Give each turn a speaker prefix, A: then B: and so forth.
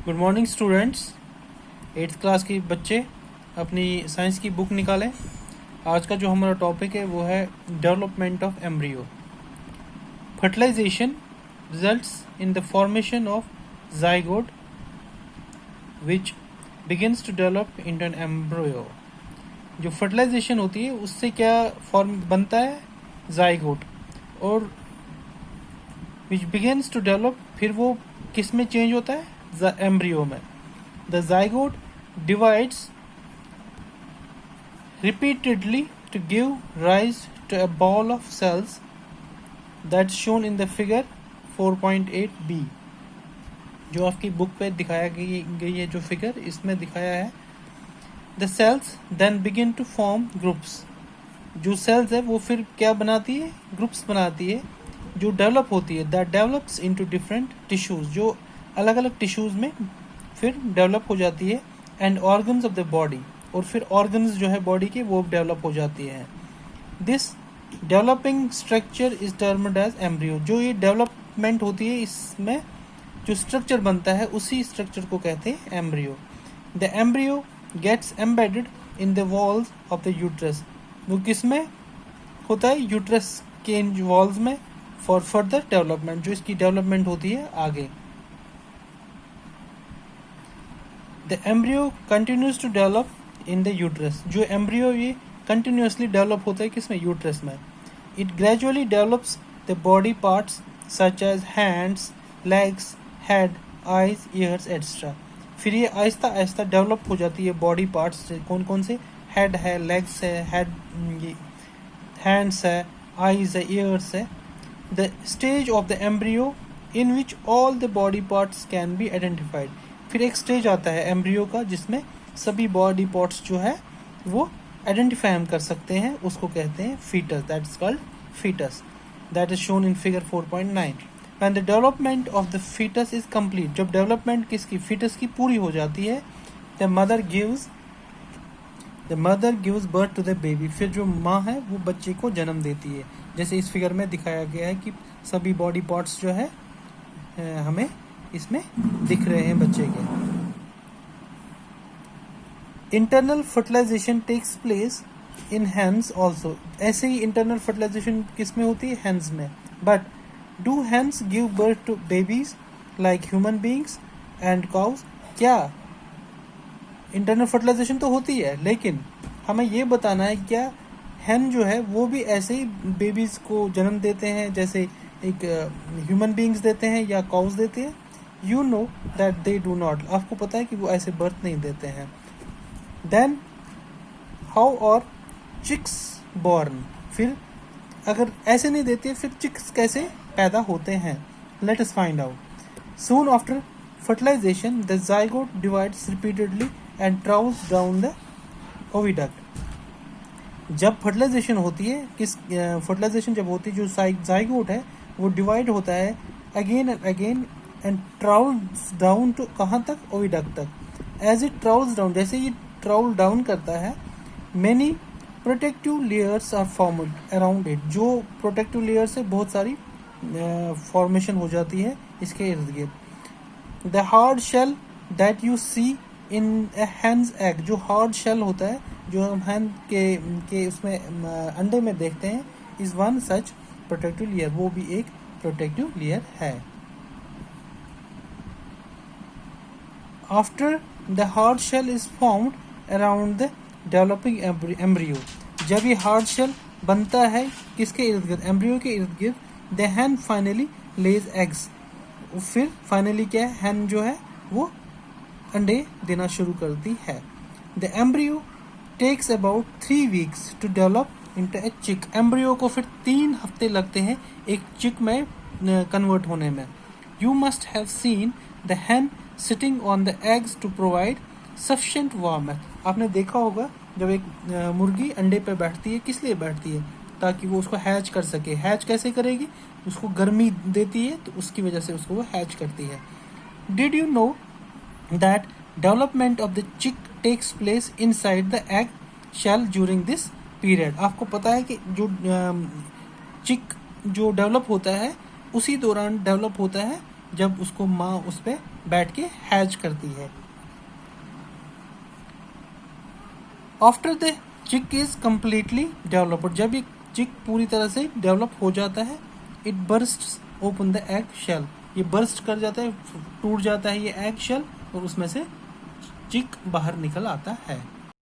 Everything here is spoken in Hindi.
A: Good morning students. 8th class के बच्चे अपनी साइंस की बुक निकालें। आज का जो हमारा टॉपिक है वो है development of embryo. Fertilization results in the formation of zygote which begins to develop into an embryo. जो फर्टिलाइजेशन होती है उससे क्या फॉर्म बनता है, जाइगोट, और विच बिगिंस टू डेवलप, फिर वो किस में चेंज होता है, एम्ब्रियो में। The zygote divides repeatedly to give rise to a ball of cells that's shown in the figure 4.8b। जो आपकी बुक पे दिखाया गई है, जो फिगर इसमें दिखाया है। The cells then begin to form groups। जो सेल्स है वो फिर क्या बनाती है, ग्रुप्स बनाती है, जो डेवलप होती है। That develops into different tissues, जो अलग अलग टिश्यूज में फिर डेवलप हो जाती है। And organs of the body, और फिर ऑर्गन्स जो है बॉडी के वो डेवलप हो जाती है। This developing structure is termed as embryo. जो ये डेवलपमेंट होती है इसमें जो स्ट्रक्चर बनता है उसी स्ट्रक्चर को कहते हैं embryo. The embryo gets embedded in the walls of the uterus. वो किस में होता है, यूट्रस के वॉल्स में, फॉर फर्दर डेवलपमेंट, जो इसकी डेवलपमेंट होती है आगे। The embryo continues to develop in the uterus. जो एम्ब्रियो ये कंटिन्यूसली डेवलप होता है किसमें, यूट्रस में। It gradually develops the body parts such as hands, legs, head, eyes, ears etcetera. फिर ये आहिस्ता आहिस्ता डेवलप हो जाती है बॉडी पार्ट्स। कौन कौन से, हेड है, लेग्स है, हैंड्स है, आइज है, ईयर्स है। The stage of the embryo in which all the body parts can be identified. फिर एक स्टेज आता है एम्ब्रियो का जिसमें सभी बॉडी पार्ट्स जो है वो आइडेंटिफाई हम कर सकते हैं, उसको कहते हैं foetus. That is called foetus. That is shown in figure 4.9। When the development of the foetus is complete, जब डेवलपमेंट किसकी, फीटस की पूरी हो जाती है, the mother gives birth to the baby. फिर जो माँ है वो बच्चे को जन्म देती है। जैसे इस फिगर में दिखाया गया है कि सभी बॉडी पार्ट्स जो है हमें इसमें दिख रहे हैं बच्चे के। Internal fertilization takes place in hens also. ऐसे ही इंटरनल फर्टिलाइजेशन किस में होती है, हैंड्स में। But do hens give birth to babies like human beings and cows? क्या इंटरनल फर्टिलाइजेशन तो होती है, लेकिन हमें ये बताना है क्या हैन जो है वो भी ऐसे ही बेबीज को जन्म देते हैं जैसे एक ह्यूमन बींग्स देते हैं या काउज देते हैं? You know that they do not. आपको पता है कि वो ऐसे बर्थ नहीं देते हैं। देन हाउ और चिक्स बॉर्न। फिर अगर ऐसे नहीं देते फिर चिक्स कैसे पैदा होते हैं? Let us find out. Soon after fertilization the zygote divides repeatedly and travels down the oviduct. जब फर्टिलाइजेशन होती है, फर्टिलाइजेशन जब होती है, जो zygote है वो डिवाइड होता है again and again and travels down to कहाँ तक, ओविडक्ट तक। एज इट ट्रैवल्स डाउन, जैसे ये ट्रैवल डाउन करता है, many protective layers are formed around it. जो प्रोटेक्टिव लेयर्स है बहुत सारी फॉर्मेशन हो जाती है इसके इर्द गिर्द। The hard shell that you see in a hen's egg. जो हार्ड शेल होता है जो हम हैन के उसमें अंडे में देखते हैं, is one such protective layer. वो भी एक प्रोटेक्टिव लेयर है। After the hard shell is formed around the developing embryo. जब ये हार्ड शेल बनता है किसके इर्द गिर्द, एम्ब्रियो के इर्द गिर्द, the Hahn finally Lay's eggs. फिर फाइनली क्या है, हैन जो है वो अंडे देना शुरू करती है। The embryo takes about 3 weeks to develop into a chick. Embryo को फिर 3 हफ्ते लगते हैं एक चिक में कन्वर्ट होने में। You must have seen the hen sitting on the eggs to provide sufficient warmth. आपने देखा होगा जब एक मुर्गी अंडे पे बैठती है, किस लिए बैठती है, ताकि वो उसको हैच कर सके। हैच कैसे करेगी, उसको गर्मी देती है तो उसकी वजह से उसको वो हैच करती है। Did you know that development of the chick takes place inside the egg shell during this period? आपको पता है कि जो चिक जो डेवलप होता है उसी दौरान डेवलप होता है जब उसको माँ उस पर बैठ के हैच करती है। आफ्टर द चिक इज कम्प्लीटली डेवलप, जब ये चिक पूरी तरह से डेवलप हो जाता है, it burst open the egg shell, ये बर्स्ट कर जाता है, टूट जाता है ये एग शेल और उसमें से चिक बाहर निकल आता है।